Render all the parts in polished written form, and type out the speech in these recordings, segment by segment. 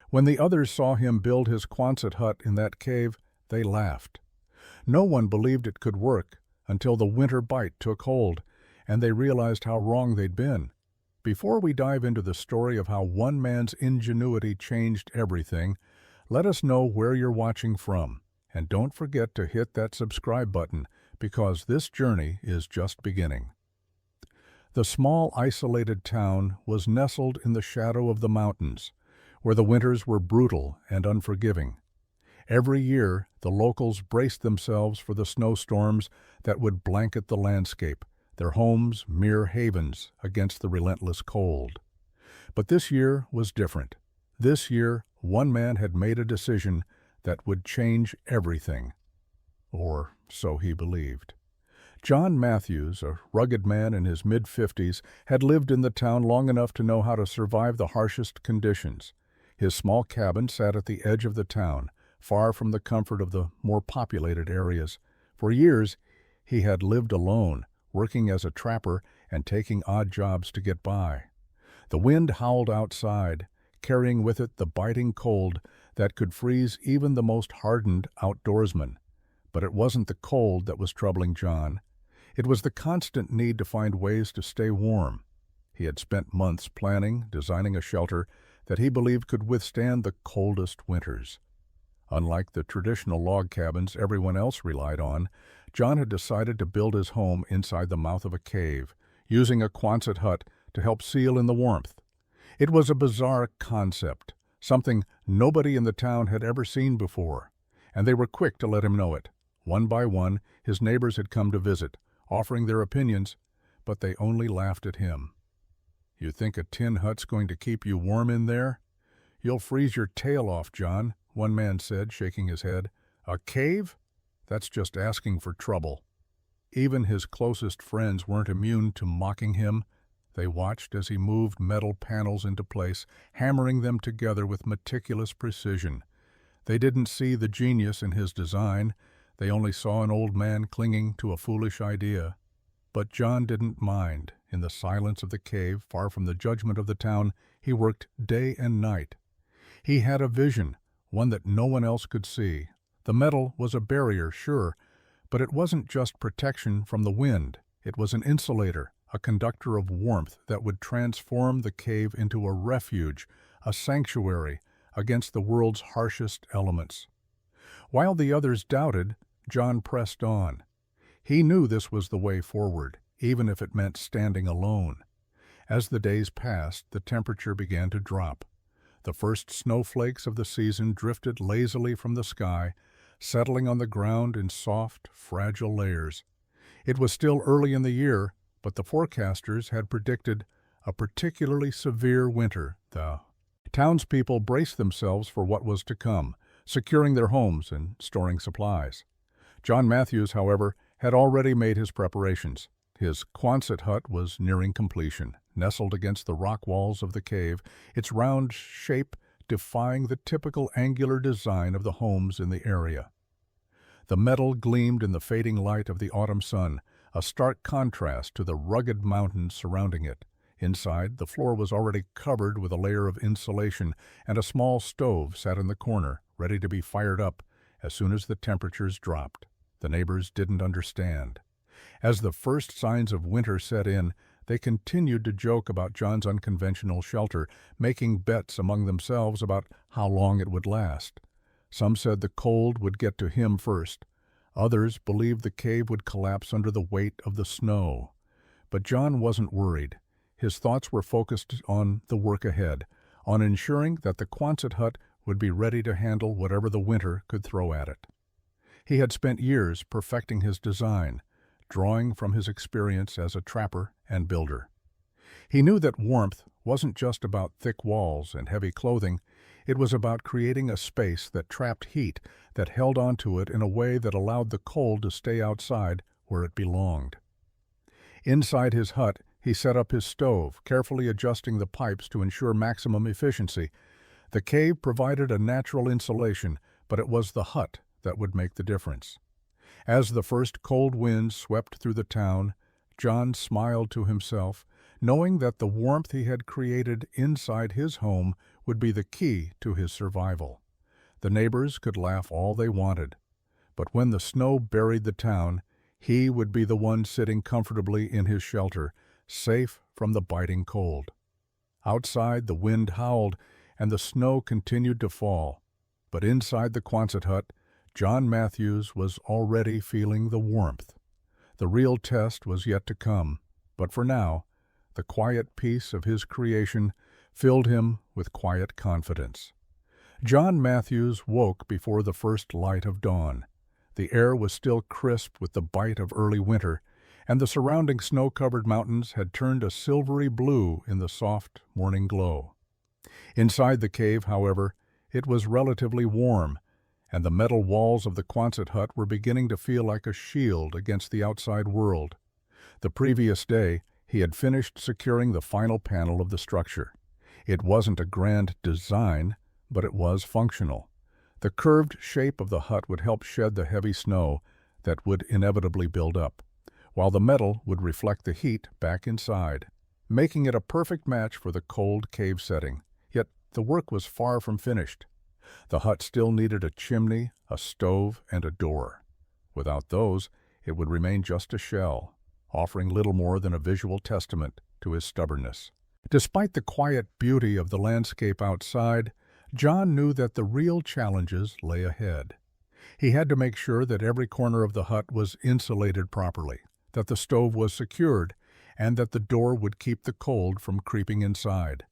When the others saw him build his Quonset hut in that cave, they laughed. No one believed it could work until the winter bite took hold, and they realized how wrong they'd been. Before we dive into the story of how one man's ingenuity changed everything, let us know where you're watching from, and don't forget to hit that subscribe button because this journey is just beginning. The small, isolated town was nestled in the shadow of the mountains, where the winters were brutal and unforgiving. Every year, the locals braced themselves for the snowstorms that would blanket the landscape, their homes mere havens against the relentless cold. But this year was different. This year, one man had made a decision that would change everything. Or so he believed. John Matthews, a rugged man in his mid-50s, had lived in the town long enough to know how to survive the harshest conditions. His small cabin sat at the edge of the town, far from the comfort of the more populated areas. For years, he had lived alone, working as a trapper and taking odd jobs to get by. The wind howled outside, carrying with it the biting cold that could freeze even the most hardened outdoorsman. But it wasn't the cold that was troubling John. It was the constant need to find ways to stay warm. He had spent months planning, designing a shelter that he believed could withstand the coldest winters. Unlike the traditional log cabins everyone else relied on, John had decided to build his home inside the mouth of a cave, using a Quonset hut to help seal in the warmth. It was a bizarre concept, something nobody in the town had ever seen before, and they were quick to let him know it. One by one, his neighbors had come to visit, offering their opinions, but they only laughed at him. "You think a tin hut's going to keep you warm in there? You'll freeze your tail off, John," one man said, shaking his head. "A cave? That's just asking for trouble." Even his closest friends weren't immune to mocking him. They watched as he moved metal panels into place, hammering them together with meticulous precision. They didn't see the genius in his design. They only saw an old man clinging to a foolish idea. But John didn't mind. In the silence of the cave, far from the judgment of the town, he worked day and night. He had a vision, one that no one else could see. The metal was a barrier, sure, but it wasn't just protection from the wind. It was an insulator, a conductor of warmth that would transform the cave into a refuge, a sanctuary against the world's harshest elements. While the others doubted, John pressed on. He knew this was the way forward, even if it meant standing alone. As the days passed, the temperature began to drop. The first snowflakes of the season drifted lazily from the sky, settling on the ground in soft, fragile layers. It was still early in the year, but the forecasters had predicted a particularly severe winter. The townspeople braced themselves for what was to come, securing their homes and storing supplies. John Matthews, however, had already made his preparations. His Quonset hut was nearing completion, nestled against the rock walls of the cave, its round shape defying the typical angular design of the homes in the area. The metal gleamed in the fading light of the autumn sun, a stark contrast to the rugged mountains surrounding it. Inside, the floor was already covered with a layer of insulation, and a small stove sat in the corner, ready to be fired up as soon as the temperatures dropped. The neighbors didn't understand. As the first signs of winter set in, they continued to joke about John's unconventional shelter, making bets among themselves about how long it would last. Some said the cold would get to him first. Others believed the cave would collapse under the weight of the snow. But John wasn't worried. His thoughts were focused on the work ahead, on ensuring that the Quonset hut would be ready to handle whatever the winter could throw at it. He had spent years perfecting his design, drawing from his experience as a trapper and builder. He knew that warmth wasn't just about thick walls and heavy clothing. It was about creating a space that trapped heat, that held onto it in a way that allowed the cold to stay outside where it belonged. Inside his hut, he set up his stove, carefully adjusting the pipes to ensure maximum efficiency. The cave provided a natural insulation, but it was the hut that would make the difference. As the first cold winds swept through the town, John smiled to himself, knowing that the warmth he had created inside his home would be the key to his survival. The neighbors could laugh all they wanted, but when the snow buried the town, he would be the one sitting comfortably in his shelter, safe from the biting cold. Outside, the wind howled and the snow continued to fall, but inside the Quonset hut, John Matthews was already feeling the warmth. The real test was yet to come, but for now, the quiet peace of his creation filled him with quiet confidence. John Matthews woke before the first light of dawn. The air was still crisp with the bite of early winter, and the surrounding snow-covered mountains had turned a silvery blue in the soft morning glow. Inside the cave, however, it was relatively warm, and the metal walls of the Quonset hut were beginning to feel like a shield against the outside world. The previous day, he had finished securing the final panel of the structure. It wasn't a grand design, but it was functional. The curved shape of the hut would help shed the heavy snow that would inevitably build up, while the metal would reflect the heat back inside, making it a perfect match for the cold cave setting. Yet the work was far from finished. The hut still needed a chimney, a stove, and a door. Without those, it would remain just a shell, offering little more than a visual testament to his stubbornness. Despite the quiet beauty of the landscape outside, John knew that the real challenges lay ahead. He had to make sure that every corner of the hut was insulated properly, that the stove was secured, and that the door would keep the cold from creeping inside.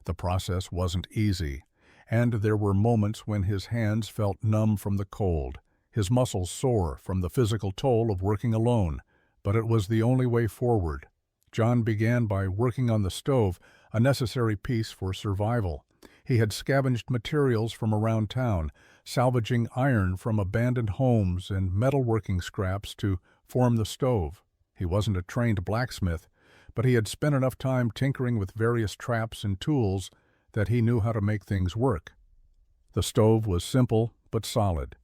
The process wasn't easy, and there were moments when his hands felt numb from the cold, his muscles sore from the physical toll of working alone, but it was the only way forward. John began by working on the stove, a necessary piece for survival. He had scavenged materials from around town, salvaging iron from abandoned homes and metalworking scraps to form the stove. He wasn't a trained blacksmith, but he had spent enough time tinkering with various traps and tools that he knew how to make things work. The stove was simple but solid,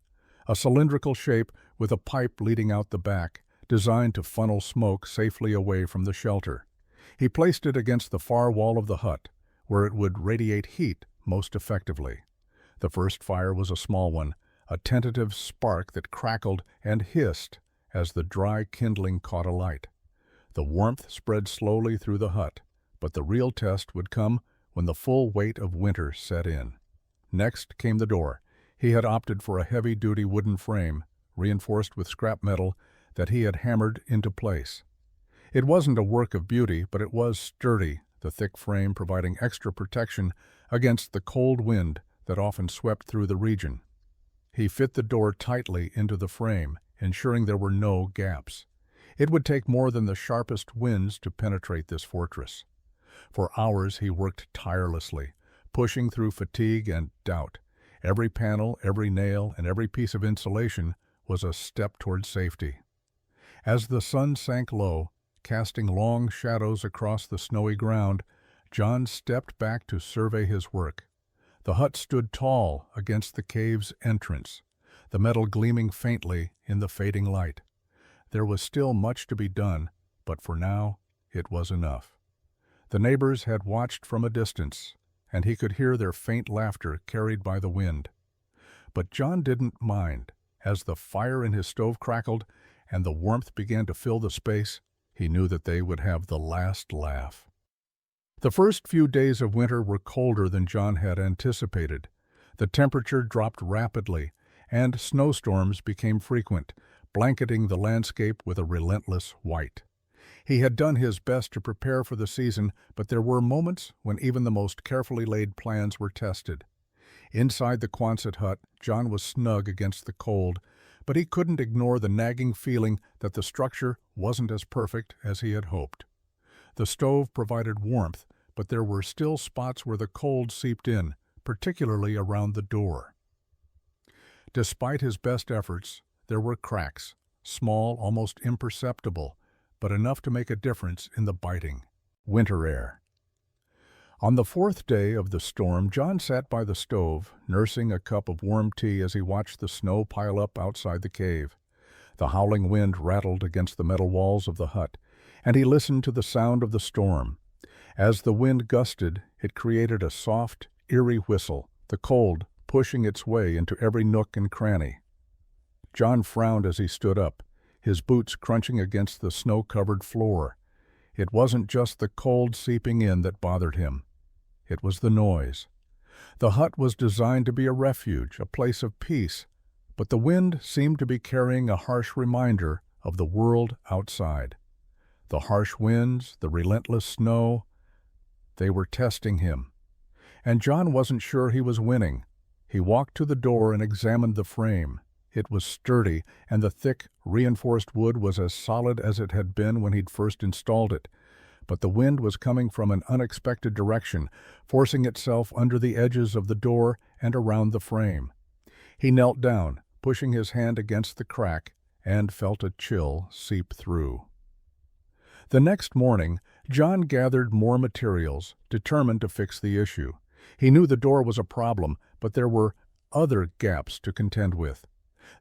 a cylindrical shape with a pipe leading out the back, designed to funnel smoke safely away from the shelter. He placed it against the far wall of the hut, where it would radiate heat most effectively. The first fire was a small one, a tentative spark that crackled and hissed as the dry kindling caught alight. The warmth spread slowly through the hut, but the real test would come when the full weight of winter set in. Next came the door. He had opted for a heavy-duty wooden frame, reinforced with scrap metal, that he had hammered into place. It wasn't a work of beauty, but it was sturdy, the thick frame providing extra protection against the cold wind that often swept through the region. He fit the door tightly into the frame, ensuring there were no gaps. It would take more than the sharpest winds to penetrate this fortress. For hours he worked tirelessly, pushing through fatigue and doubt. Every panel, every nail, and every piece of insulation was a step toward safety. As the sun sank low, casting long shadows across the snowy ground, John stepped back to survey his work. The hut stood tall against the cave's entrance, the metal gleaming faintly in the fading light. There was still much to be done, but for now it was enough. The neighbors had watched from a distance, and he could hear their faint laughter carried by the wind. But John didn't mind. As the fire in his stove crackled and the warmth began to fill the space, he knew that they would have the last laugh. The first few days of winter were colder than John had anticipated. The temperature dropped rapidly, and snowstorms became frequent, blanketing the landscape with a relentless white. He had done his best to prepare for the season, but there were moments when even the most carefully laid plans were tested. Inside the Quonset hut, John was snug against the cold, but he couldn't ignore the nagging feeling that the structure wasn't as perfect as he had hoped. The stove provided warmth, but there were still spots where the cold seeped in, particularly around the door. Despite his best efforts, there were cracks, small, almost imperceptible, but enough to make a difference in the biting winter air. On the fourth day of the storm, John sat by the stove, nursing a cup of warm tea as he watched the snow pile up outside the cave. The howling wind rattled against the metal walls of the hut, and he listened to the sound of the storm. As the wind gusted, it created a soft, eerie whistle, the cold pushing its way into every nook and cranny. John frowned as he stood up, his boots crunching against the snow-covered floor. It wasn't just the cold seeping in that bothered him. It was the noise. The hut was designed to be a refuge, a place of peace, but the wind seemed to be carrying a harsh reminder of the world outside. The harsh winds, the relentless snow, they were testing him. And John wasn't sure he was winning. He walked to the door and examined the frame. It was sturdy, and the thick, reinforced wood was as solid as it had been when he'd first installed it. But the wind was coming from an unexpected direction, forcing itself under the edges of the door and around the frame. He knelt down, pushing his hand against the crack, and felt a chill seep through. The next morning, John gathered more materials, determined to fix the issue. He knew the door was a problem, but there were other gaps to contend with.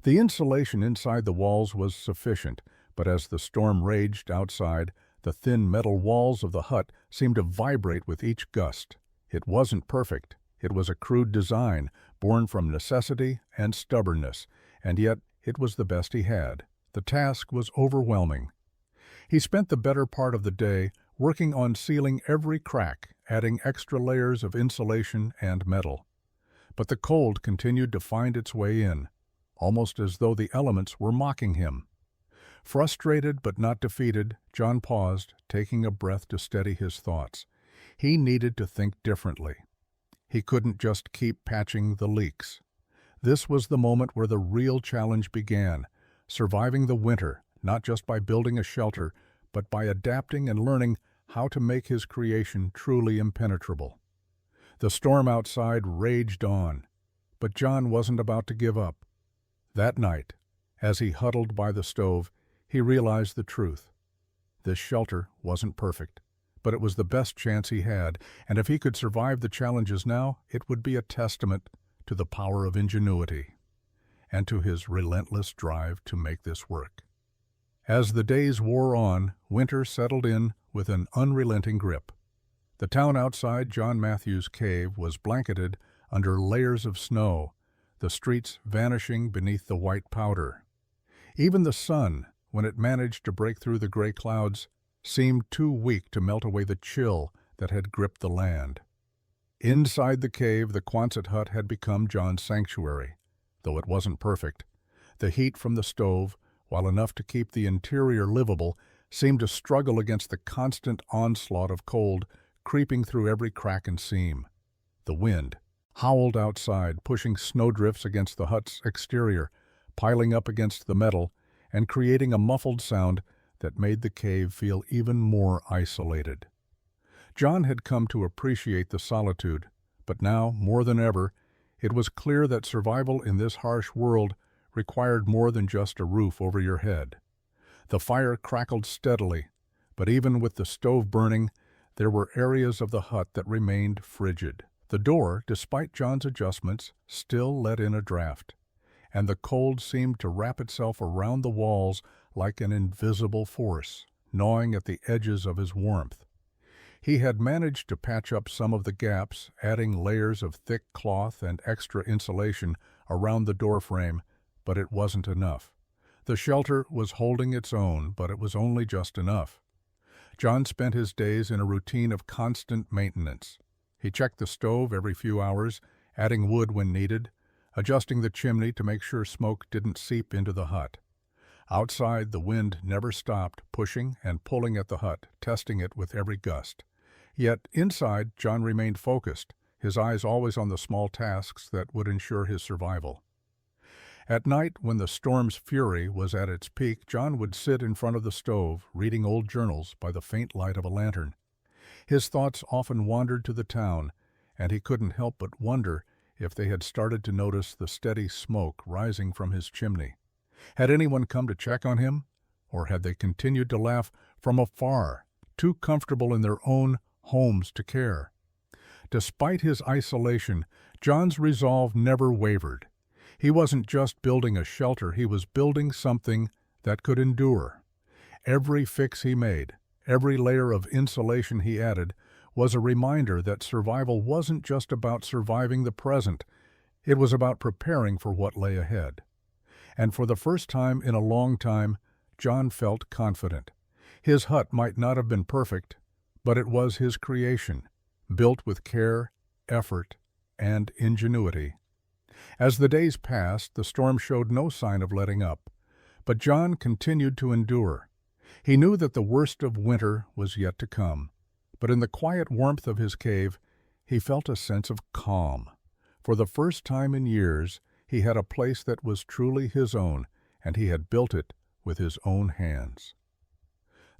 The insulation inside the walls was sufficient, but as the storm raged outside, the thin metal walls of the hut seemed to vibrate with each gust. It wasn't perfect. It was a crude design, born from necessity and stubbornness, and yet it was the best he had. The task was overwhelming. He spent the better part of the day working on sealing every crack, adding extra layers of insulation and metal. But the cold continued to find its way in, almost as though the elements were mocking him. Frustrated but not defeated, John paused, taking a breath to steady his thoughts. He needed to think differently. He couldn't just keep patching the leaks. This was the moment where the real challenge began, surviving the winter, not just by building a shelter, but by adapting and learning how to make his creation truly impenetrable. The storm outside raged on, but John wasn't about to give up. That night, as he huddled by the stove, he realized the truth. This shelter wasn't perfect, but it was the best chance he had, and if he could survive the challenges now, it would be a testament to the power of ingenuity and to his relentless drive to make this work. As the days wore on, winter settled in with an unrelenting grip. The town outside John Matthews' cave was blanketed under layers of snow, the streets vanishing beneath the white powder. Even the sun, when it managed to break through the gray clouds, seemed too weak to melt away the chill that had gripped the land. Inside the cave, the Quonset hut had become John's sanctuary, though it wasn't perfect. The heat from the stove, while enough to keep the interior livable, seemed to struggle against the constant onslaught of cold creeping through every crack and seam. The wind howled outside, pushing snowdrifts against the hut's exterior, piling up against the metal, and creating a muffled sound that made the cave feel even more isolated. John had come to appreciate the solitude, but now, more than ever, it was clear that survival in this harsh world required more than just a roof over your head. The fire crackled steadily, but even with the stove burning, there were areas of the hut that remained frigid. The door, despite John's adjustments, still let in a draft, and the cold seemed to wrap itself around the walls like an invisible force, gnawing at the edges of his warmth. He had managed to patch up some of the gaps, adding layers of thick cloth and extra insulation around the doorframe, but it wasn't enough. The shelter was holding its own, but it was only just enough. John spent his days in a routine of constant maintenance. He checked the stove every few hours, adding wood when needed, adjusting the chimney to make sure smoke didn't seep into the hut. Outside, the wind never stopped, pushing and pulling at the hut, testing it with every gust. Yet inside, John remained focused, his eyes always on the small tasks that would ensure his survival. At night, when the storm's fury was at its peak, John would sit in front of the stove, reading old journals by the faint light of a lantern. His thoughts often wandered to the town, and he couldn't help but wonder if they had started to notice the steady smoke rising from his chimney. Had anyone come to check on him, or had they continued to laugh from afar, too comfortable in their own homes to care? Despite his isolation, John's resolve never wavered. He wasn't just building a shelter, he was building something that could endure. Every fix he made, every layer of insulation he added, was a reminder that survival wasn't just about surviving the present, it was about preparing for what lay ahead. And for the first time in a long time, John felt confident. His hut might not have been perfect, but it was his creation, built with care, effort, and ingenuity. As the days passed, the storm showed no sign of letting up, but John continued to endure. He knew that the worst of winter was yet to come, but in the quiet warmth of his cave, he felt a sense of calm. For the first time in years, he had a place that was truly his own, and he had built it with his own hands.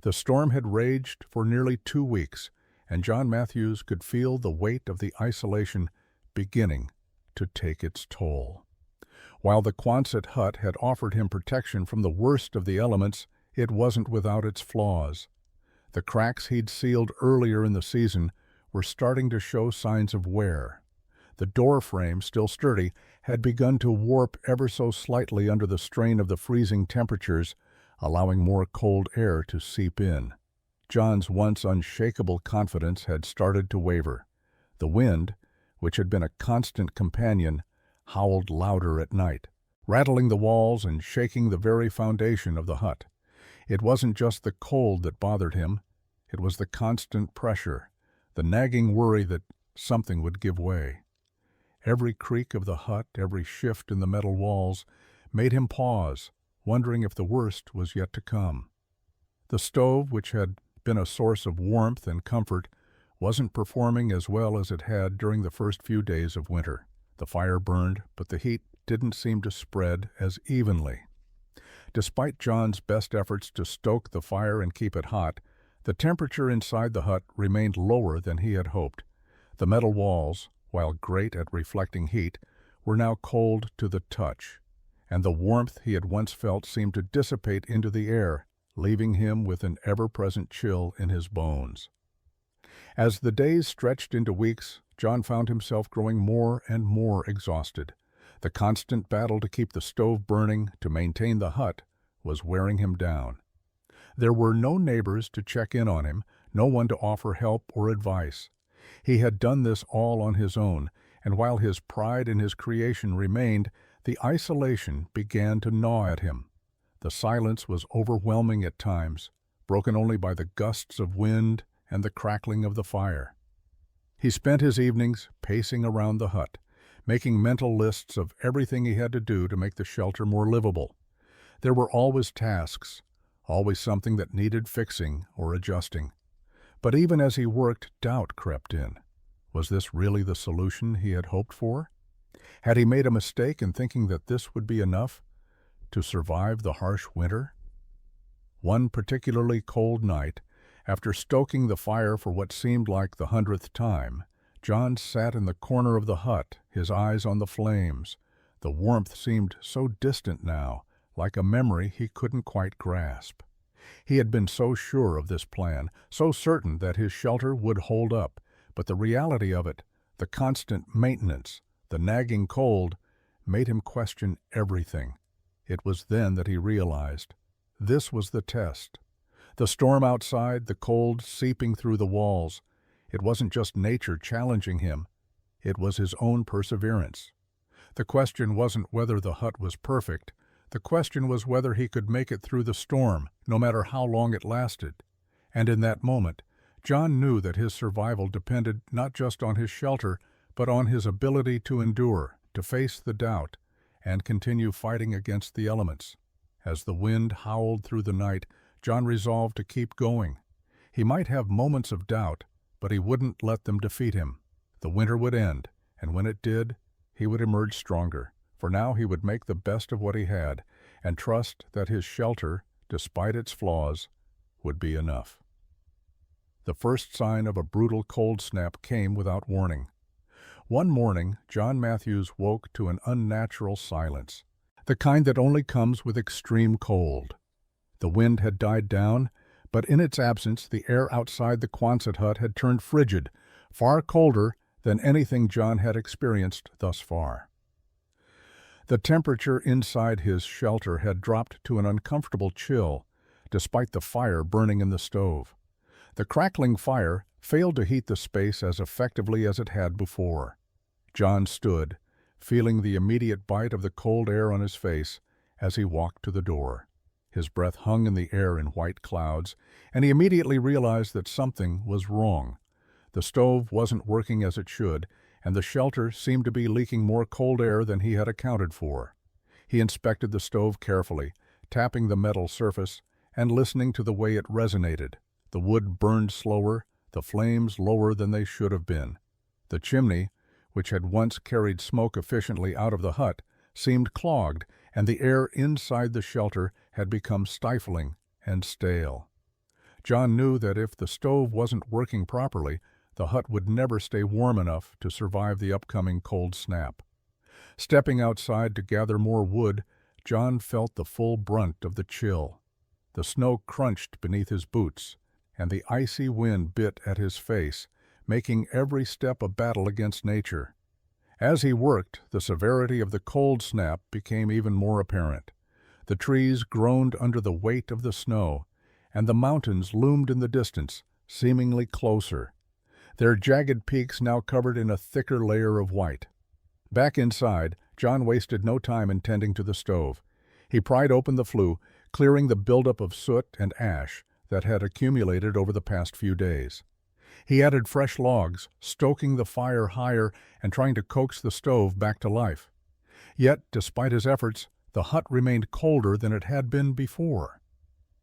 The storm had raged for nearly 2 weeks, and John Matthews could feel the weight of the isolation beginning to take its toll. While the Quonset hut had offered him protection from the worst of the elements, it wasn't without its flaws. The cracks he'd sealed earlier in the season were starting to show signs of wear. The door frame, still sturdy, had begun to warp ever so slightly under the strain of the freezing temperatures, allowing more cold air to seep in. John's once unshakable confidence had started to waver. The wind, which had been a constant companion, howled louder at night, rattling the walls and shaking the very foundation of the hut. It wasn't just the cold that bothered him, it was the constant pressure, the nagging worry that something would give way. Every creak of the hut, every shift in the metal walls, made him pause, wondering if the worst was yet to come. The stove, which had been a source of warmth and comfort, wasn't performing as well as it had during the first few days of winter. The fire burned, but the heat didn't seem to spread as evenly. Despite John's best efforts to stoke the fire and keep it hot, the temperature inside the hut remained lower than he had hoped. The metal walls, while great at reflecting heat, were now cold to the touch, and the warmth he had once felt seemed to dissipate into the air, leaving him with an ever-present chill in his bones. As the days stretched into weeks, John found himself growing more and more exhausted. The constant battle to keep the stove burning, to maintain the hut, was wearing him down. There were no neighbors to check in on him, no one to offer help or advice. He had done this all on his own, and while his pride in his creation remained, the isolation began to gnaw at him. The silence was overwhelming at times, broken only by the gusts of wind and the crackling of the fire. He spent his evenings pacing around the hut, making mental lists of everything he had to do to make the shelter more livable. There were always tasks, always something that needed fixing or adjusting. But even as he worked, doubt crept in. Was this really the solution he had hoped for? Had he made a mistake in thinking that this would be enough to survive the harsh winter? One particularly cold night, after stoking the fire for what seemed like the 100th time, John sat in the corner of the hut, his eyes on the flames. The warmth seemed so distant now, like a memory he couldn't quite grasp. He had been so sure of this plan, so certain that his shelter would hold up, but the reality of it, the constant maintenance, the nagging cold, made him question everything. It was then that he realized this was the test. The storm outside, the cold seeping through the walls. It wasn't just nature challenging him. It was his own perseverance. The question wasn't whether the hut was perfect. The question was whether he could make it through the storm, no matter how long it lasted. And in that moment, John knew that his survival depended not just on his shelter, but on his ability to endure, to face the doubt, and continue fighting against the elements. As the wind howled through the night, John resolved to keep going. He might have moments of doubt, but he wouldn't let them defeat him. The winter would end, and when it did, he would emerge stronger. For now he would make the best of what he had, and trust that his shelter, despite its flaws, would be enough. The first sign of a brutal cold snap came without warning. One morning, John Matthews woke to an unnatural silence, the kind that only comes with extreme cold. The wind had died down, but in its absence the air outside the Quonset hut had turned frigid, far colder than anything John had experienced thus far. The temperature inside his shelter had dropped to an uncomfortable chill, despite the fire burning in the stove. The crackling fire failed to heat the space as effectively as it had before. John stood, feeling the immediate bite of the cold air on his face as he walked to the door. His breath hung in the air in white clouds, and he immediately realized that something was wrong. The stove wasn't working as it should, and the shelter seemed to be leaking more cold air than he had accounted for. He inspected the stove carefully, tapping the metal surface and listening to the way it resonated. The wood burned slower, the flames lower than they should have been. The chimney, which had once carried smoke efficiently out of the hut, seemed clogged, and the air inside the shelter had become stifling and stale. John knew that if the stove wasn't working properly, the hut would never stay warm enough to survive the upcoming cold snap. Stepping outside to gather more wood, John felt the full brunt of the chill. The snow crunched beneath his boots, and the icy wind bit at his face, making every step a battle against nature. As he worked, the severity of the cold snap became even more apparent. The trees groaned under the weight of the snow, and the mountains loomed in the distance, seemingly closer, their jagged peaks now covered in a thicker layer of white. Back inside, John wasted no time in tending to the stove. He pried open the flue, clearing the buildup of soot and ash that had accumulated over the past few days. He added fresh logs, stoking the fire higher and trying to coax the stove back to life. Yet, despite his efforts, the hut remained colder than it had been before.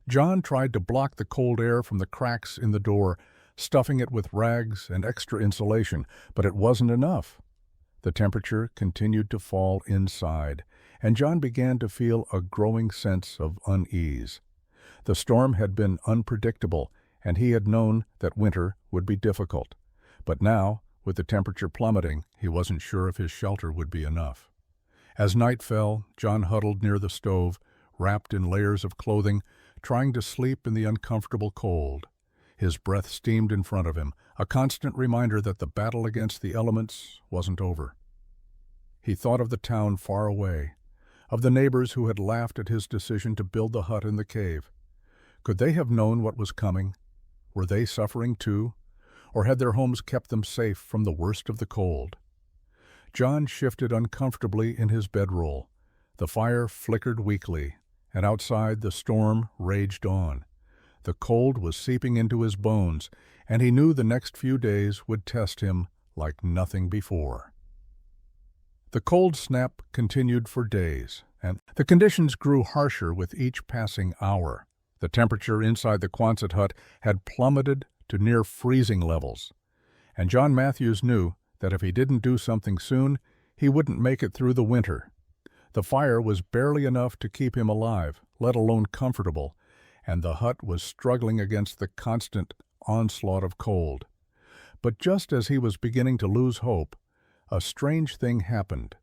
John tried to block the cold air from the cracks in the door, stuffing it with rags and extra insulation, but it wasn't enough. The temperature continued to fall inside, and John began to feel a growing sense of unease. The storm had been unpredictable, and he had known that winter would be difficult. But now, with the temperature plummeting, he wasn't sure if his shelter would be enough. As night fell, John huddled near the stove, wrapped in layers of clothing, trying to sleep in the uncomfortable cold. His breath steamed in front of him, a constant reminder that the battle against the elements wasn't over. He thought of the town far away, of the neighbors who had laughed at his decision to build the hut in the cave. Could they have known what was coming? Were they suffering too? Or had their homes kept them safe from the worst of the cold? John shifted uncomfortably in his bedroll. The fire flickered weakly, and outside the storm raged on. The cold was seeping into his bones, and he knew the next few days would test him like nothing before. The cold snap continued for days, and the conditions grew harsher with each passing hour. The temperature inside the Quonset hut had plummeted to near freezing levels, and John Matthews knew that if he didn't do something soon, he wouldn't make it through the winter. The fire was barely enough to keep him alive, let alone comfortable, and the hut was struggling against the constant onslaught of cold. But just as he was beginning to lose hope, a strange thing happened.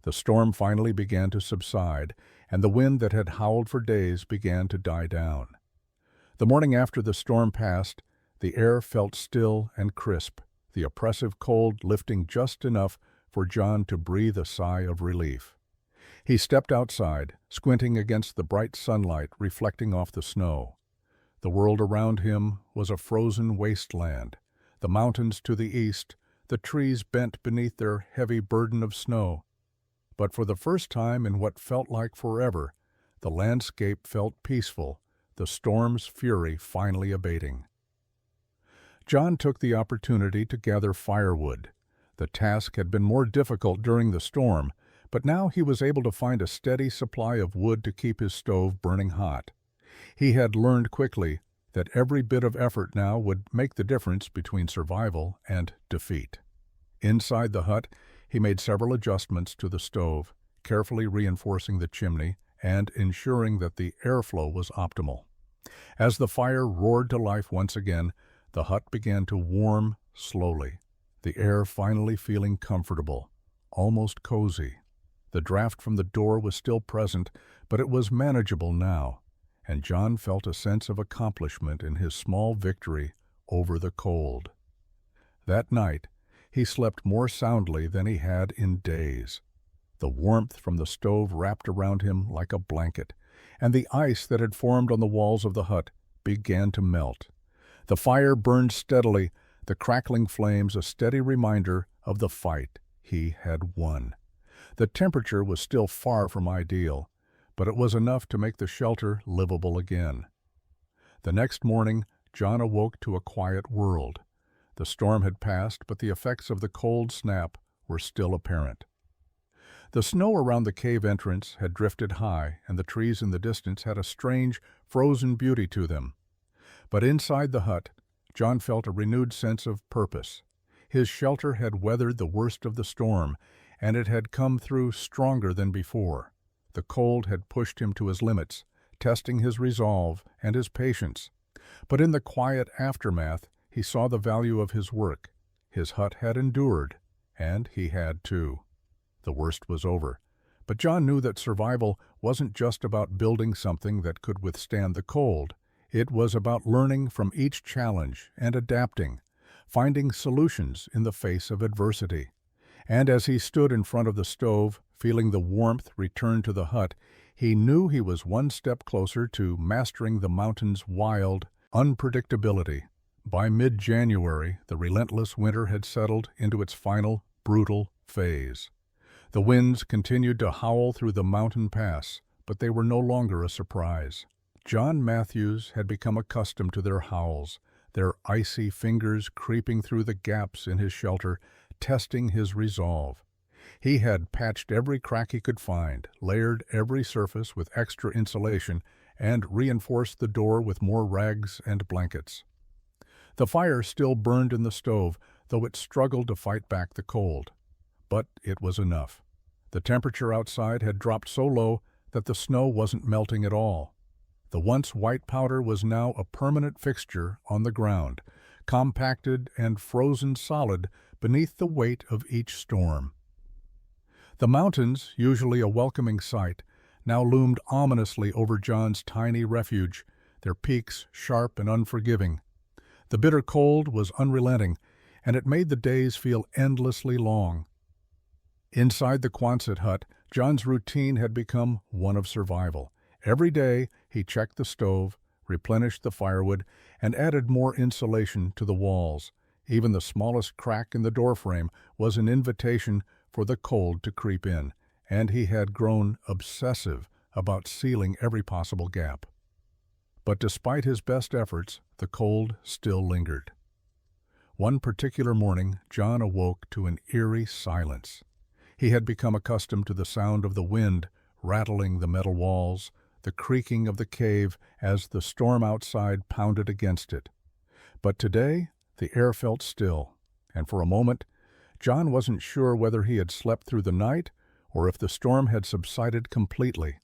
The storm finally began to subside, and the wind that had howled for days began to die down. The morning after the storm passed, the air felt still and crisp, the oppressive cold lifting just enough for John to breathe a sigh of relief. He stepped outside, squinting against the bright sunlight reflecting off the snow. The world around him was a frozen wasteland. The mountains to the east, the trees bent beneath their heavy burden of snow. But for the first time in what felt like forever, the landscape felt peaceful, the storm's fury finally abating. John took the opportunity to gather firewood. The task had been more difficult during the storm, but now he was able to find a steady supply of wood to keep his stove burning hot. He had learned quickly that every bit of effort now would make the difference between survival and defeat. Inside the hut, he made several adjustments to the stove, carefully reinforcing the chimney and ensuring that the airflow was optimal. As the fire roared to life once again, the hut began to warm slowly, the air finally feeling comfortable, almost cozy. The draft from the door was still present, but it was manageable now, and John felt a sense of accomplishment in his small victory over the cold. That night, he slept more soundly than he had in days. The warmth from the stove wrapped around him like a blanket, and the ice that had formed on the walls of the hut began to melt. The fire burned steadily, the crackling flames a steady reminder of the fight he had won. The temperature was still far from ideal, but it was enough to make the shelter livable again. The next morning, John awoke to a quiet world. The storm had passed, but the effects of the cold snap were still apparent. The snow around the cave entrance had drifted high, and the trees in the distance had a strange, frozen beauty to them. But inside the hut, John felt a renewed sense of purpose. His shelter had weathered the worst of the storm, and it had come through stronger than before. The cold had pushed him to his limits, testing his resolve and his patience. But in the quiet aftermath, he saw the value of his work. His hut had endured, and he had too. The worst was over. But John knew that survival wasn't just about building something that could withstand the cold. It was about learning from each challenge and adapting, finding solutions in the face of adversity. And as he stood in front of the stove, feeling the warmth return to the hut, he knew he was one step closer to mastering the mountain's wild unpredictability. By mid-January, the relentless winter had settled into its final, brutal phase. The winds continued to howl through the mountain pass, but they were no longer a surprise. John Matthews had become accustomed to their howls, their icy fingers creeping through the gaps in his shelter, testing his resolve. He had patched every crack he could find, layered every surface with extra insulation, and reinforced the door with more rags and blankets. The fire still burned in the stove, though it struggled to fight back the cold. But it was enough. The temperature outside had dropped so low that the snow wasn't melting at all. The once white powder was now a permanent fixture on the ground, compacted and frozen solid beneath the weight of each storm. The mountains, usually a welcoming sight, now loomed ominously over John's tiny refuge, their peaks sharp and unforgiving. The bitter cold was unrelenting, and it made the days feel endlessly long. Inside the Quonset hut, John's routine had become one of survival. Every day he checked the stove, replenished the firewood, and added more insulation to the walls. Even the smallest crack in the doorframe was an invitation for the cold to creep in, and he had grown obsessive about sealing every possible gap. But despite his best efforts, the cold still lingered. One particular morning, John awoke to an eerie silence. He had become accustomed to the sound of the wind rattling the metal walls, the creaking of the cave as the storm outside pounded against it. But today, the air felt still, and for a moment, John wasn't sure whether he had slept through the night or if the storm had subsided completely.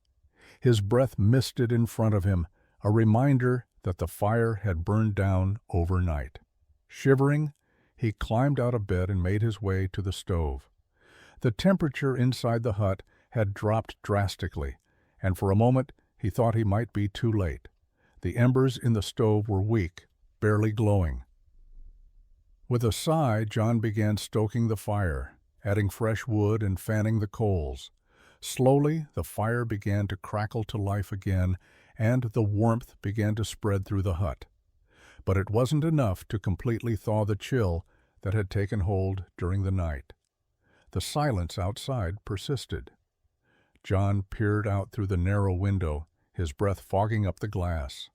His breath misted in front of him, a reminder that the fire had burned down overnight. Shivering, he climbed out of bed and made his way to the stove. The temperature inside the hut had dropped drastically, and for a moment he thought he might be too late. The embers in the stove were weak, barely glowing. With a sigh, John began stoking the fire, adding fresh wood and fanning the coals. Slowly, the fire began to crackle to life again, and the warmth began to spread through the hut. But it wasn't enough to completely thaw the chill that had taken hold during the night. The silence outside persisted. John peered out through the narrow window, his breath fogging up the glass.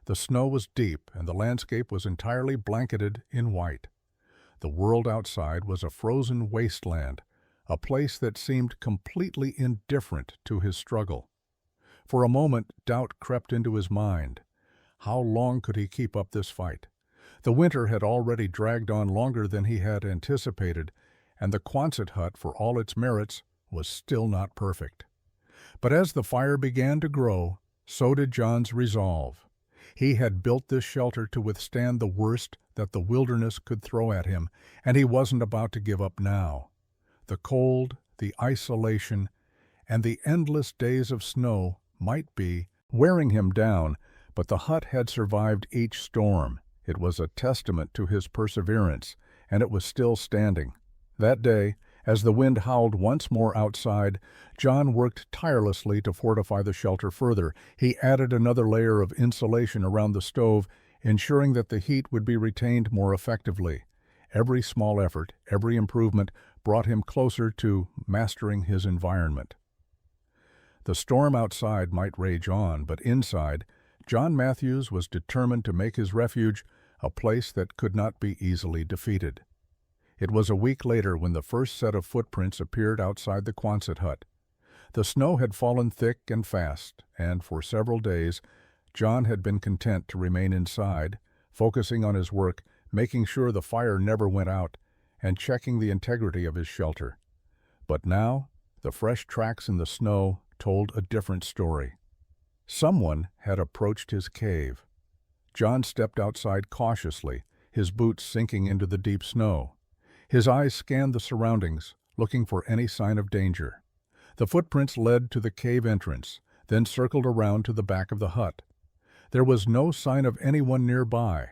The snow was deep, and the landscape was entirely blanketed in white. The world outside was a frozen wasteland, a place that seemed completely indifferent to his struggle. For a moment, doubt crept into his mind. How long could he keep up this fight? The winter had already dragged on longer than he had anticipated, and the Quonset hut, for all its merits, was still not perfect. But as the fire began to grow, so did John's resolve. He had built this shelter to withstand the worst that the wilderness could throw at him, and he wasn't about to give up now. The cold, the isolation, and the endless days of snow might be wearing him down, but the hut had survived each storm. It was a testament to his perseverance, and it was still standing. That day, as the wind howled once more outside, John worked tirelessly to fortify the shelter further. He added another layer of insulation around the stove, ensuring that the heat would be retained more effectively. Every small effort, every improvement brought him closer to mastering his environment. The storm outside might rage on, but inside, John Matthews was determined to make his refuge a place that could not be easily defeated. It was a week later when the first set of footprints appeared outside the Quonset hut. The snow had fallen thick and fast, and for several days John had been content to remain inside, focusing on his work, making sure the fire never went out, and checking the integrity of his shelter. But now, the fresh tracks in the snow told a different story. Someone had approached his cave. John stepped outside cautiously, his boots sinking into the deep snow. His eyes scanned the surroundings, looking for any sign of danger. The footprints led to the cave entrance, then circled around to the back of the hut. There was no sign of anyone nearby,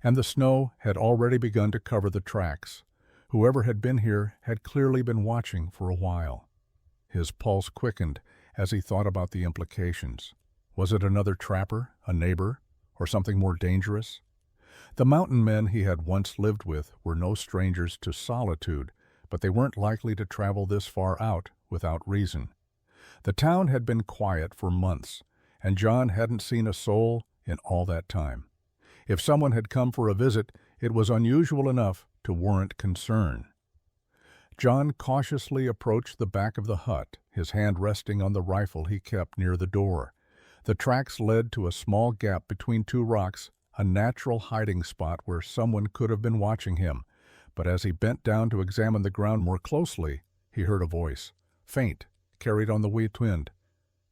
and the snow had already begun to cover the tracks. Whoever had been here had clearly been watching for a while. His pulse quickened as he thought about the implications. Was it another trapper, a neighbor, or something more dangerous? The mountain men he had once lived with were no strangers to solitude, but they weren't likely to travel this far out without reason. The town had been quiet for months, and John hadn't seen a soul in all that time. If someone had come for a visit, it was unusual enough to warrant concern. John cautiously approached the back of the hut, his hand resting on the rifle he kept near the door. The tracks led to a small gap between two rocks, a natural hiding spot where someone could have been watching him. But as he bent down to examine the ground more closely, he heard a voice, faint, carried on the wind.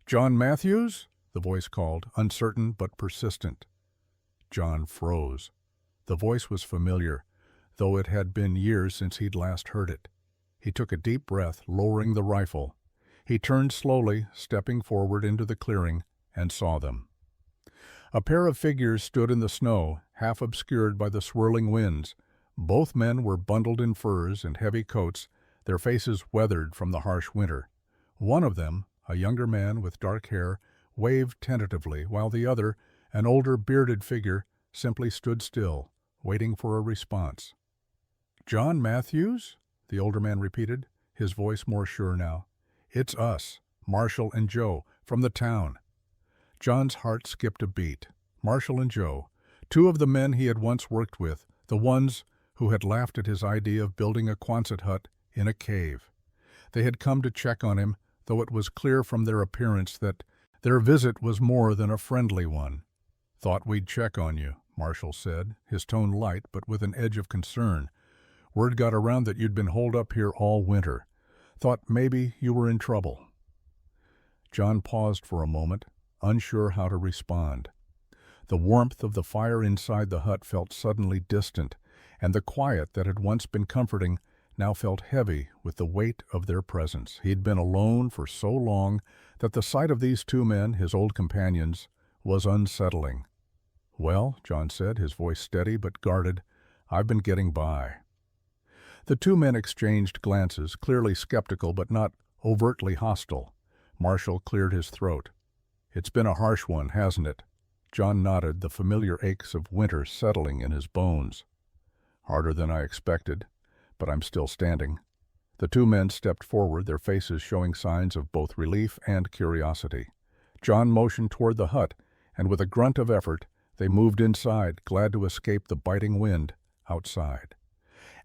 "John Matthews?" the voice called, uncertain but persistent. John froze. The voice was familiar, though it had been years since he'd last heard it. He took a deep breath, lowering the rifle. He turned slowly, stepping forward into the clearing, and saw them. A pair of figures stood in the snow, half obscured by the swirling winds. Both men were bundled in furs and heavy coats, their faces weathered from the harsh winter. One of them, a younger man with dark hair, waved tentatively, while the other, an older bearded figure, simply stood still, waiting for a response. "John Matthews?" the older man repeated, his voice more sure now. "It's us, Marshall and Joe, from the town." John's heart skipped a beat. Marshall and Joe, two of the men he had once worked with, the ones who had laughed at his idea of building a Quonset hut in a cave. They had come to check on him, though it was clear from their appearance that their visit was more than a friendly one. "Thought we'd check on you," Marshall said, his tone light but with an edge of concern. "Word got around that you'd been holed up here all winter. Thought maybe you were in trouble." John paused for a moment, unsure how to respond. The warmth of the fire inside the hut felt suddenly distant, and the quiet that had once been comforting now felt heavy with the weight of their presence. He'd been alone for so long that the sight of these two men, his old companions, was unsettling. "Well," John said, his voice steady but guarded, "I've been getting by." The two men exchanged glances, clearly skeptical but not overtly hostile. Marshall cleared his throat. "It's been a harsh one, hasn't it?" John nodded, the familiar aches of winter settling in his bones. "Harder than I expected, but I'm still standing." The two men stepped forward, their faces showing signs of both relief and curiosity. John motioned toward the hut, and with a grunt of effort, they moved inside, glad to escape the biting wind outside.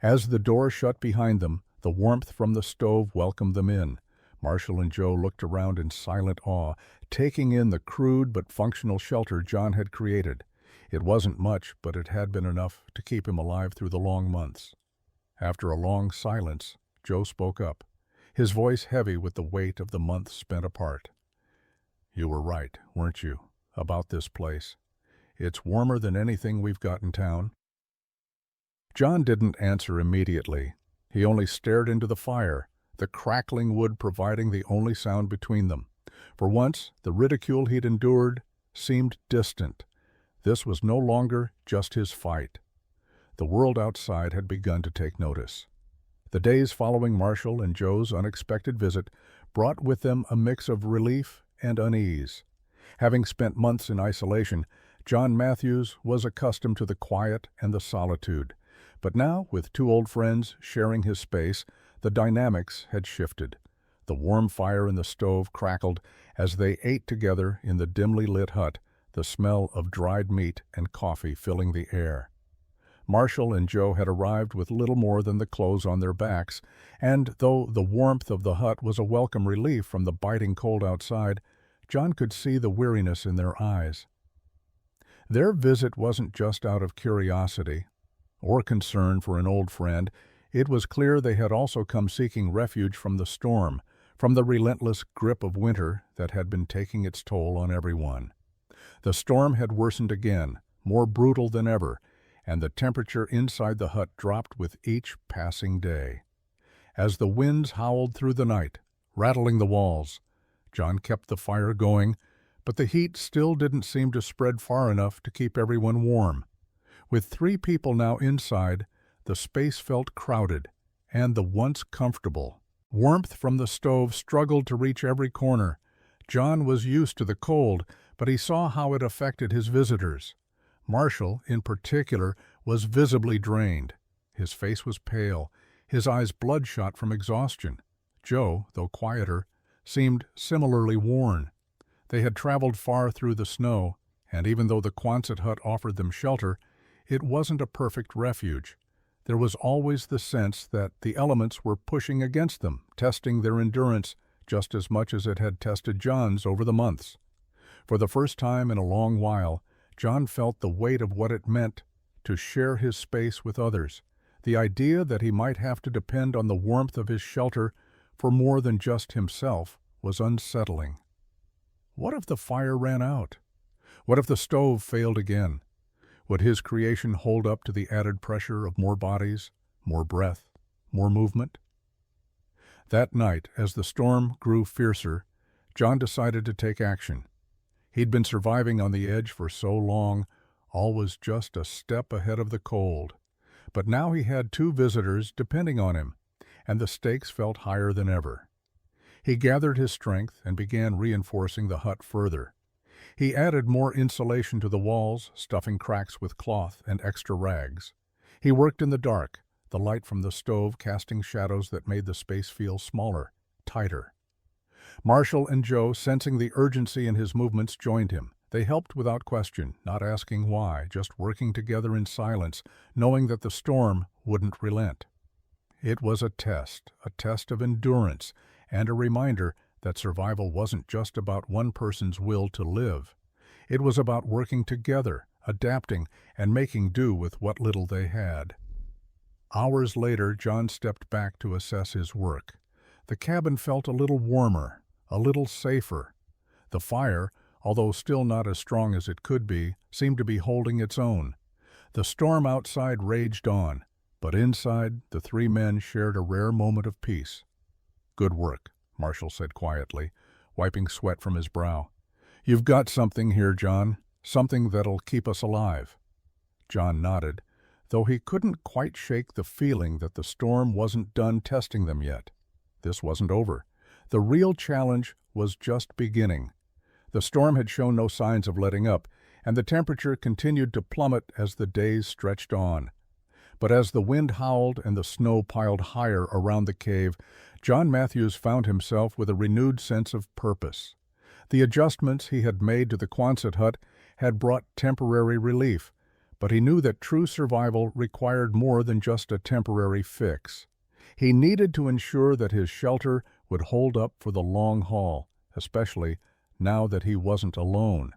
As the door shut behind them, the warmth from the stove welcomed them in. Marshall and Joe looked around in silent awe, taking in the crude but functional shelter John had created. It wasn't much, but it had been enough to keep him alive through the long months. After a long silence, Joe spoke up, his voice heavy with the weight of the months spent apart. "You were right, weren't you, about this place? It's warmer than anything we've got in town." John didn't answer immediately. He only stared into the fire, the crackling wood providing the only sound between them. For once, the ridicule he'd endured seemed distant. This was no longer just his fight. The world outside had begun to take notice. The days following Marshall and Joe's unexpected visit brought with them a mix of relief and unease. Having spent months in isolation, John Matthews was accustomed to the quiet and the solitude, but now, with two old friends sharing his space, the dynamics had shifted. The warm fire in the stove crackled as they ate together in the dimly lit hut, the smell of dried meat and coffee filling the air. Marshall and Joe had arrived with little more than the clothes on their backs, and though the warmth of the hut was a welcome relief from the biting cold outside, John could see the weariness in their eyes. Their visit wasn't just out of curiosity or concern for an old friend. It was clear they had also come seeking refuge from the storm, from the relentless grip of winter that had been taking its toll on everyone. The storm had worsened again, more brutal than ever, and the temperature inside the hut dropped with each passing day. As the winds howled through the night, rattling the walls, John kept the fire going, but the heat still didn't seem to spread far enough to keep everyone warm. With 3 people now inside, the space felt crowded, and the once comfortable warmth from the stove struggled to reach every corner. John was used to the cold, but he saw how it affected his visitors. Marshall, in particular, was visibly drained. His face was pale, his eyes bloodshot from exhaustion. Joe, though quieter, seemed similarly worn. They had traveled far through the snow, and even though the Quonset hut offered them shelter, it wasn't a perfect refuge. There was always the sense that the elements were pushing against them, testing their endurance just as much as it had tested John's over the months. For the first time in a long while, John felt the weight of what it meant to share his space with others. The idea that he might have to depend on the warmth of his shelter for more than just himself was unsettling. What if the fire ran out? What if the stove failed again? Would his creation hold up to the added pressure of more bodies, more breath, more movement? That night, as the storm grew fiercer, John decided to take action. He'd been surviving on the edge for so long, all was just a step ahead of the cold. But now he had 2 visitors depending on him, and the stakes felt higher than ever. He gathered his strength and began reinforcing the hut further. He added more insulation to the walls, stuffing cracks with cloth and extra rags. He worked in the dark, the light from the stove casting shadows that made the space feel smaller, tighter. Marshall and Joe, sensing the urgency in his movements, joined him. They helped without question, not asking why, just working together in silence, knowing that the storm wouldn't relent. It was a test of endurance, and a reminder that survival wasn't just about one person's will to live. It was about working together, adapting, and making do with what little they had. Hours later, John stepped back to assess his work. The cabin felt a little warmer, a little safer. The fire, although still not as strong as it could be, seemed to be holding its own. The storm outside raged on, but inside, the 3 men shared a rare moment of peace. "Good work," Marshall said quietly, wiping sweat from his brow. "You've got something here, John, something that'll keep us alive." John nodded, though he couldn't quite shake the feeling that the storm wasn't done testing them yet. This wasn't over. The real challenge was just beginning. The storm had shown no signs of letting up, and the temperature continued to plummet as the days stretched on. But as the wind howled and the snow piled higher around the cave, John Matthews found himself with a renewed sense of purpose. The adjustments he had made to the Quonset hut had brought temporary relief, but he knew that true survival required more than just a temporary fix. He needed to ensure that his shelter would hold up for the long haul, especially now that he wasn't alone.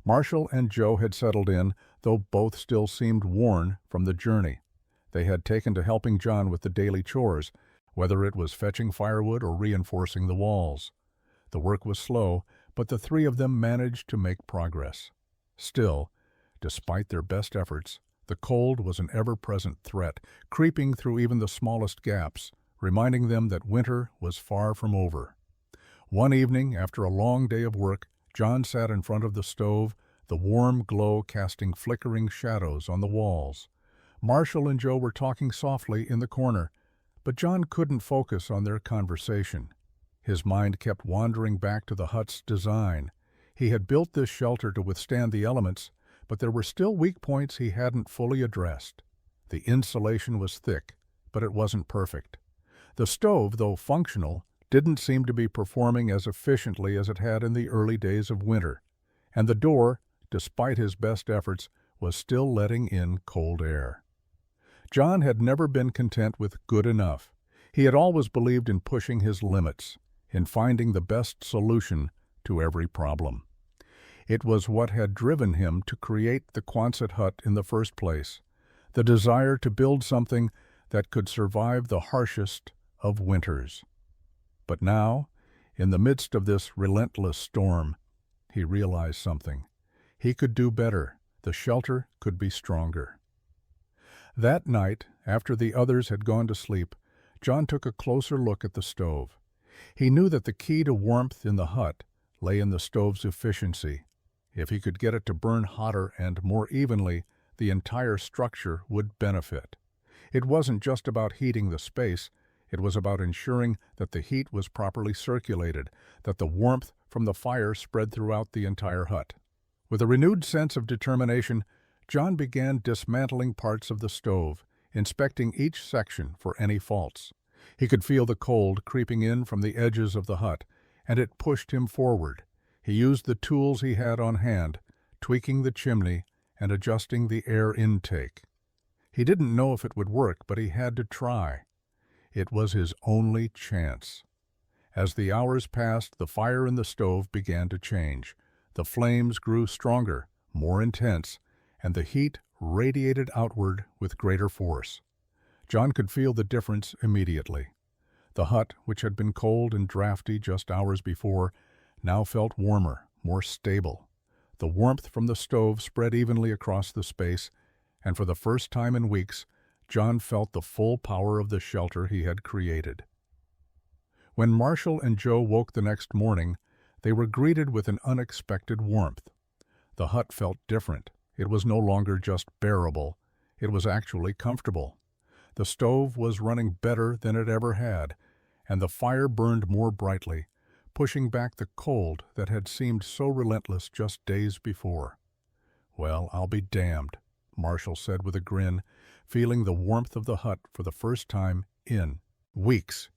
Marshall and Joe had settled in, though both still seemed worn from the journey. They had taken to helping John with the daily chores, whether it was fetching firewood or reinforcing the walls. The work was slow, but the 3 of them managed to make progress. Still, despite their best efforts, the cold was an ever-present threat, creeping through even the smallest gaps, reminding them that winter was far from over. One evening, after a long day of work, John sat in front of the stove, the warm glow casting flickering shadows on the walls. Marshall and Joe were talking softly in the corner, but John couldn't focus on their conversation. His mind kept wandering back to the hut's design. He had built this shelter to withstand the elements, But there were still weak points he hadn't fully addressed. The insulation was thick, but it wasn't perfect. The stove, though functional, didn't seem to be performing as efficiently as it had in the early days of winter. And the door, despite his best efforts, was still letting in cold air. John had never been content with good enough. He had always believed in pushing his limits, in finding the best solution to every problem. It was what had driven him to create the Quonset hut in the first place, the desire to build something that could survive the harshest of winters. But now, in the midst of this relentless storm, he realized something. He could do better. The shelter could be stronger. That night, after the others had gone to sleep, John took a closer look at the stove. He knew that the key to warmth in the hut lay in the stove's efficiency. If he could get it to burn hotter and more evenly, the entire structure would benefit. It wasn't just about heating the space, it was about ensuring that the heat was properly circulated, that the warmth from the fire spread throughout the entire hut. With a renewed sense of determination, John began dismantling parts of the stove, inspecting each section for any faults. He could feel the cold creeping in from the edges of the hut, and it pushed him forward. He used the tools he had on hand, tweaking the chimney and adjusting the air intake. He didn't know if it would work, but he had to try. It was his only chance. As the hours passed, the fire in the stove began to change. The flames grew stronger, more intense, and the heat radiated outward with greater force. John could feel the difference immediately. The hut, which had been cold and drafty just hours before, now felt warmer, more stable. The warmth from the stove spread evenly across the space, and for the first time in weeks, John felt the full power of the shelter he had created. When Marshall and Joe woke the next morning, they were greeted with an unexpected warmth. The hut felt different. It was no longer just bearable. It was actually comfortable. The stove was running better than it ever had, and the fire burned more brightly, pushing back the cold that had seemed so relentless just days before. "Well, I'll be damned," Marshall said with a grin, feeling the warmth of the hut for the first time in weeks.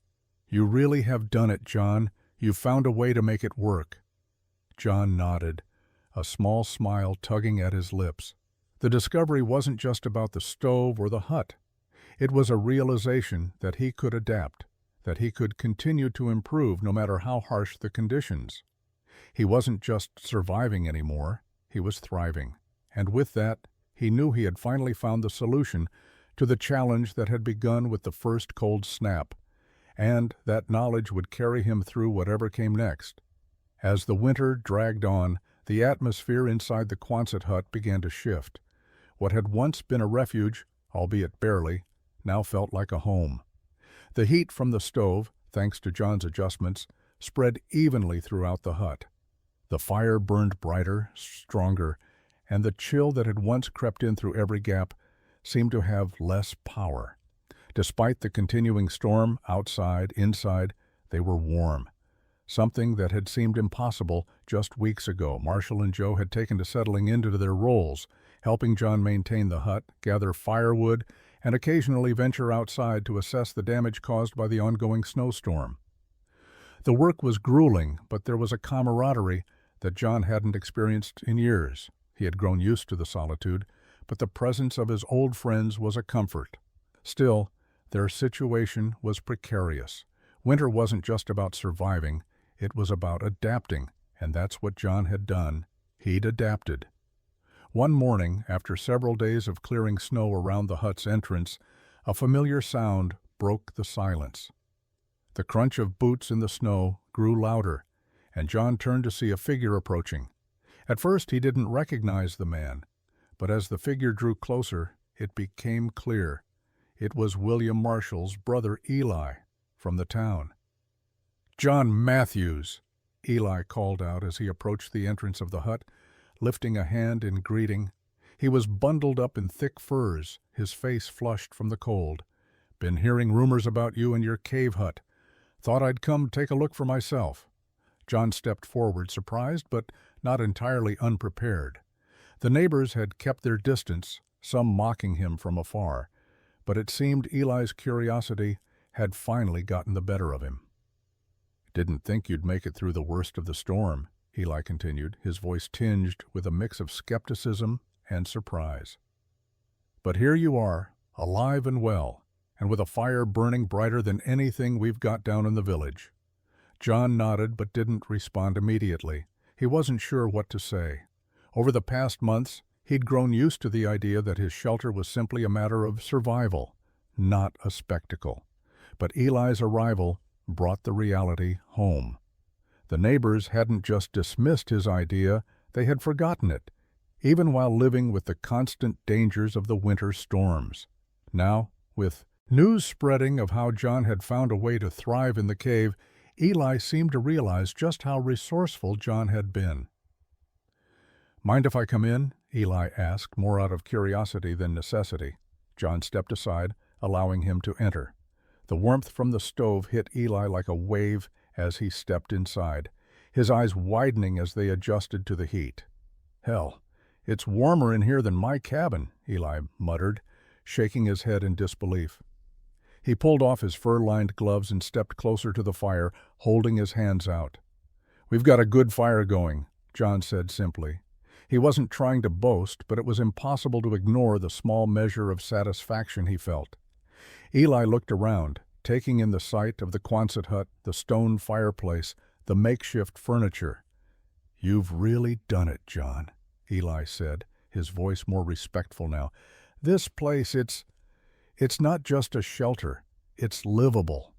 "You really have done it, John. You've found a way to make it work." John nodded, a small smile tugging at his lips. The discovery wasn't just about the stove or the hut. It was a realization that he could adapt, that he could continue to improve no matter how harsh the conditions. He wasn't just surviving anymore, he was thriving. And with that, he knew he had finally found the solution to the challenge that had begun with the first cold snap, and that knowledge would carry him through whatever came next. As the winter dragged on, the atmosphere inside the Quonset hut began to shift. What had once been a refuge, albeit barely, now felt like a home. The heat from the stove, thanks to John's adjustments, spread evenly throughout the hut. The fire burned brighter, stronger, and the chill that had once crept in through every gap seemed to have less power. Despite the continuing storm, outside, inside, they were warm. Something that had seemed impossible just weeks ago. Marshall and Joe had taken to settling into their roles, helping John maintain the hut, gather firewood, and occasionally venture outside to assess the damage caused by the ongoing snowstorm. The work was grueling, but there was a camaraderie that John hadn't experienced in years. He had grown used to the solitude, but the presence of his old friends was a comfort. Still, their situation was precarious. Winter wasn't just about surviving, it was about adapting, and that's what John had done. He'd adapted. One morning, after several days of clearing snow around the hut's entrance, a familiar sound broke the silence. The crunch of boots in the snow grew louder, and John turned to see a figure approaching. At first he didn't recognize the man, but as the figure drew closer, it became clear. It was William Marshall's brother Eli, from the town. "John Matthews," Eli called out as he approached the entrance of the hut, lifting a hand in greeting. He was bundled up in thick furs, his face flushed from the cold. "Been hearing rumors about you and your cave hut. Thought I'd come take a look for myself." John stepped forward, surprised but not entirely unprepared. The neighbors had kept their distance, some mocking him from afar, but it seemed Eli's curiosity had finally gotten the better of him. "Didn't think you'd make it through the worst of the storm," Eli continued, his voice tinged with a mix of skepticism and surprise. "But here you are, alive and well, and with a fire burning brighter than anything we've got down in the village." John nodded but didn't respond immediately. He wasn't sure what to say. Over the past months, he'd grown used to the idea that his shelter was simply a matter of survival, not a spectacle. But Eli's arrival brought the reality home. The neighbors hadn't just dismissed his idea, they had forgotten it, even while living with the constant dangers of the winter storms. Now, with news spreading of how John had found a way to thrive in the cave, Eli seemed to realize just how resourceful John had been. "Mind if I come in?" Eli asked, more out of curiosity than necessity. John stepped aside, allowing him to enter. The warmth from the stove hit Eli like a wave as he stepped inside, his eyes widening as they adjusted to the heat. "Hell, it's warmer in here than my cabin," Eli muttered, shaking his head in disbelief. He pulled off his fur-lined gloves and stepped closer to the fire, holding his hands out. "We've got a good fire going," John said simply. He wasn't trying to boast, but it was impossible to ignore the small measure of satisfaction he felt. Eli looked around, taking in the sight of the Quonset hut, the stone fireplace, the makeshift furniture. "You've really done it, John," Eli said, his voice more respectful now. "This place, it's not just a shelter, it's livable."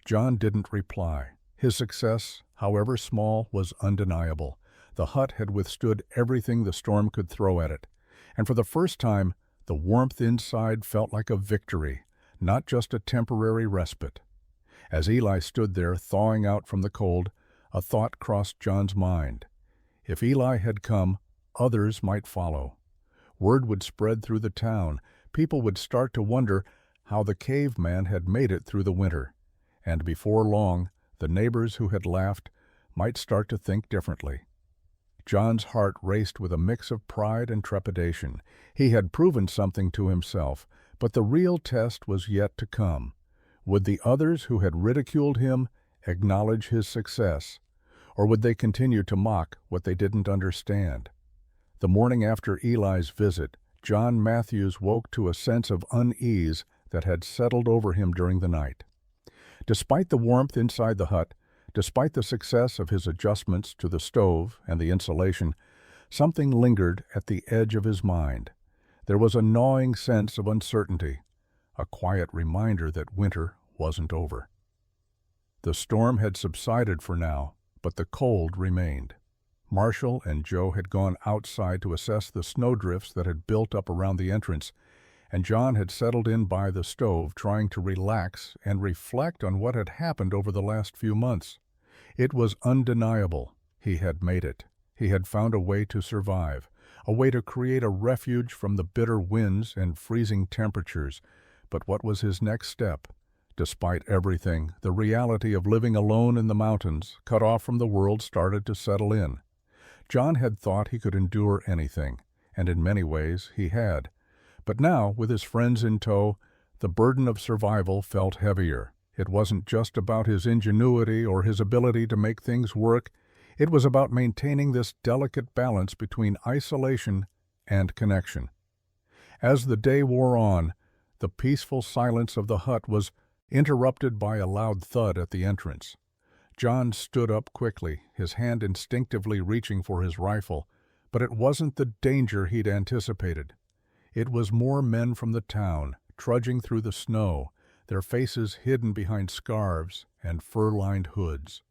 John didn't reply. His success, however small, was undeniable. The hut had withstood everything the storm could throw at it, and for the first time, the warmth inside felt like a victory, not just a temporary respite. As Eli stood there, thawing out from the cold, a thought crossed John's mind. If Eli had come, others might follow. Word would spread through the town. People would start to wonder how the caveman had made it through the winter, and before long, the neighbors who had laughed might start to think differently. John's heart raced with a mix of pride and trepidation. He had proven something to himself, but the real test was yet to come. Would the others who had ridiculed him acknowledge his success, or would they continue to mock what they didn't understand? The morning after Eli's visit, John Matthews woke to a sense of unease that had settled over him during the night. Despite the warmth inside the hut, despite the success of his adjustments to the stove and the insulation, something lingered at the edge of his mind. There was a gnawing sense of uncertainty, a quiet reminder that winter wasn't over. The storm had subsided for now, but the cold remained. Marshall and Joe had gone outside to assess the snowdrifts that had built up around the entrance, and John had settled in by the stove, trying to relax and reflect on what had happened over the last few months. It was undeniable. He had made it. He had found a way to survive, a way to create a refuge from the bitter winds and freezing temperatures. But what was his next step? Despite everything, the reality of living alone in the mountains, cut off from the world, started to settle in. John had thought he could endure anything, and in many ways he had. But now, with his friends in tow, the burden of survival felt heavier. It wasn't just about his ingenuity or his ability to make things work. It was about maintaining this delicate balance between isolation and connection. As the day wore on, the peaceful silence of the hut was interrupted by a loud thud at the entrance. John stood up quickly, his hand instinctively reaching for his rifle, but it wasn't the danger he'd anticipated. It was more men from the town, trudging through the snow, their faces hidden behind scarves and fur-lined hoods.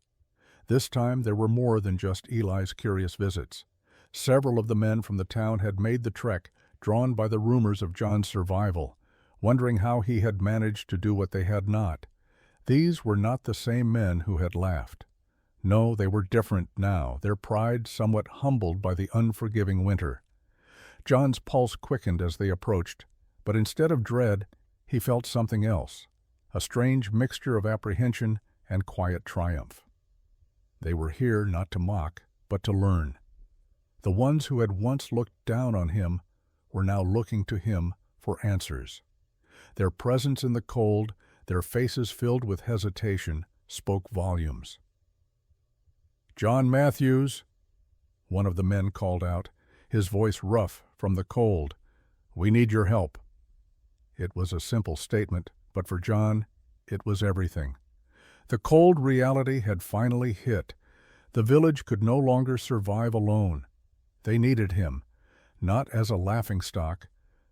This time there were more than just Eli's curious visits. Several of the men from the town had made the trek, drawn by the rumors of John's survival, wondering how he had managed to do what they had not. These were not the same men who had laughed. No, they were different now, their pride somewhat humbled by the unforgiving winter. John's pulse quickened as they approached, but instead of dread, he felt something else, a strange mixture of apprehension and quiet triumph. They were here not to mock, but to learn. The ones who had once looked down on him were now looking to him for answers. Their presence in the cold, their faces filled with hesitation, spoke volumes. "John Matthews," one of the men called out, his voice rough from the cold, "we need your help." It was a simple statement, but for John, it was everything. The cold reality had finally hit. The village could no longer survive alone. They needed him, not as a laughingstock,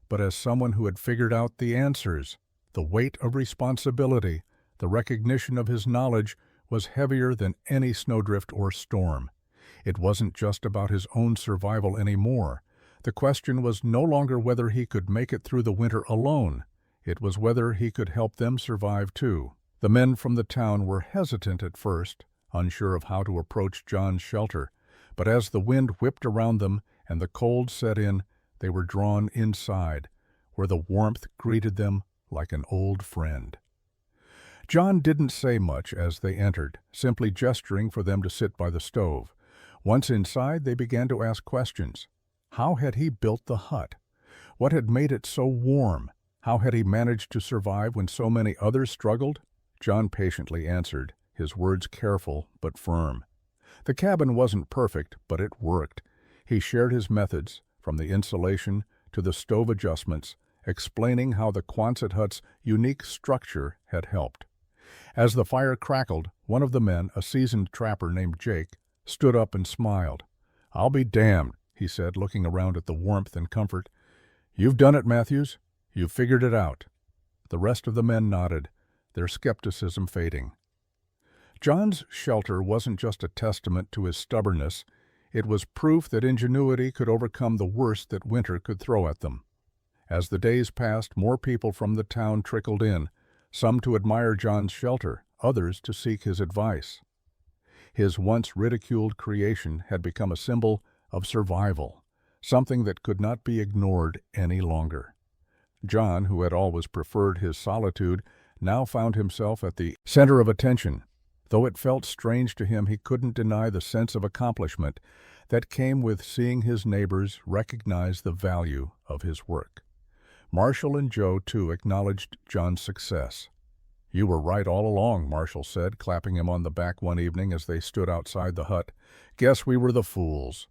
but as someone who had figured out the answers. The weight of responsibility, the recognition of his knowledge, was heavier than any snowdrift or storm. It wasn't just about his own survival anymore. The question was no longer whether he could make it through the winter alone. It was whether he could help them survive too. The men from the town were hesitant at first, unsure of how to approach John's shelter, but as the wind whipped around them and the cold set in, they were drawn inside, where the warmth greeted them like an old friend. John didn't say much as they entered, simply gesturing for them to sit by the stove. Once inside, they began to ask questions. How had he built the hut? What had made it so warm? How had he managed to survive when so many others struggled? John patiently answered, his words careful but firm. The cabin wasn't perfect, but it worked. He shared his methods, from the insulation to the stove adjustments, explaining how the Quonset hut's unique structure had helped. As the fire crackled, one of the men, a seasoned trapper named Jake, stood up and smiled. "I'll be damned," he said, looking around at the warmth and comfort. "You've done it, Matthews. You've figured it out." The rest of the men nodded, their skepticism fading. John's shelter wasn't just a testament to his stubbornness. It was proof that ingenuity could overcome the worst that winter could throw at them. As the days passed, more people from the town trickled in, some to admire John's shelter, others to seek his advice. His once ridiculed creation had become a symbol of survival, something that could not be ignored any longer. John, who had always preferred his solitude, now found himself at the center of attention. Though it felt strange to him, he couldn't deny the sense of accomplishment that came with seeing his neighbors recognize the value of his work. Marshall and Joe, too, acknowledged John's success. "You were right all along," Marshall said, clapping him on the back one evening as they stood outside the hut. "Guess we were the fools."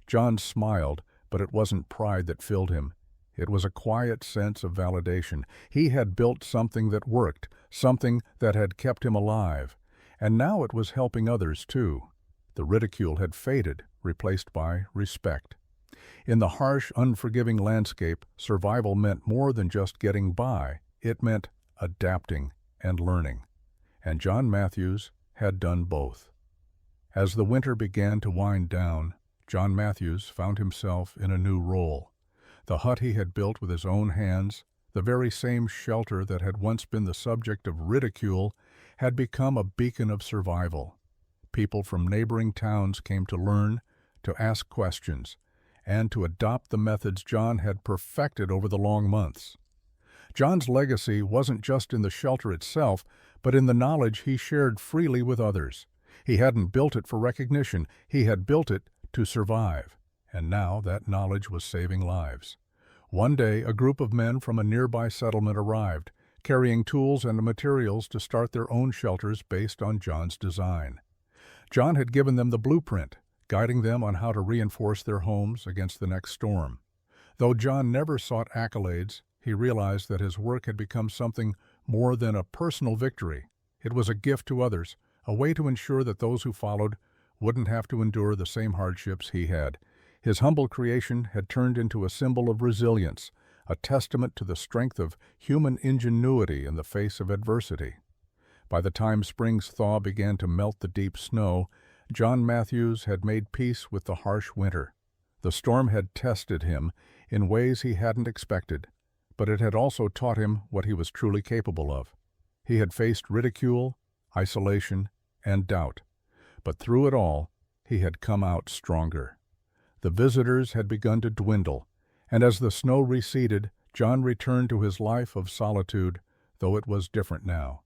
John smiled, but it wasn't pride that filled him. It was a quiet sense of validation. He had built something that worked, something that had kept him alive. And now it was helping others, too. The ridicule had faded, replaced by respect. In the harsh, unforgiving landscape, survival meant more than just getting by. It meant adapting and learning. And John Matthews had done both. As the winter began to wind down, John Matthews found himself in a new role. The hut he had built with his own hands, the very same shelter that had once been the subject of ridicule, had become a beacon of survival. People from neighboring towns came to learn, to ask questions, and to adopt the methods John had perfected over the long months. John's legacy wasn't just in the shelter itself, but in the knowledge he shared freely with others. He hadn't built it for recognition, he had built it to survive, and now that knowledge was saving lives. One day, a group of men from a nearby settlement arrived, carrying tools and materials to start their own shelters based on John's design. John had given them the blueprint, guiding them on how to reinforce their homes against the next storm. Though John never sought accolades, he realized that his work had become something more than a personal victory. It was a gift to others, a way to ensure that those who followed wouldn't have to endure the same hardships he had. His humble creation had turned into a symbol of resilience, a testament to the strength of human ingenuity in the face of adversity. By the time spring's thaw began to melt the deep snow, John Matthews had made peace with the harsh winter. The storm had tested him in ways he hadn't expected, but it had also taught him what he was truly capable of. He had faced ridicule, isolation, and doubt, but through it all, he had come out stronger. The visitors had begun to dwindle, and as the snow receded, John returned to his life of solitude, though it was different now.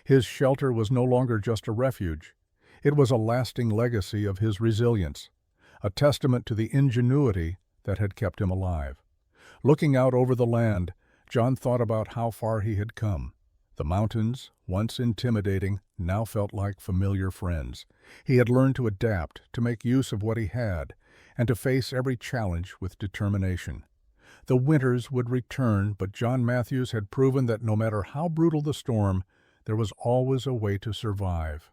His shelter was no longer just a refuge. It was a lasting legacy of his resilience, a testament to the ingenuity that had kept him alive. Looking out over the land, John thought about how far he had come. The mountains, once intimidating, now felt like familiar friends. He had learned to adapt, to make use of what he had, and to face every challenge with determination. The winters would return, but John Matthews had proven that no matter how brutal the storm, there was always a way to survive.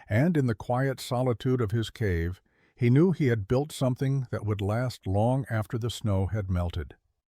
And in the quiet solitude of his cave, he knew he had built something that would last long after the snow had melted.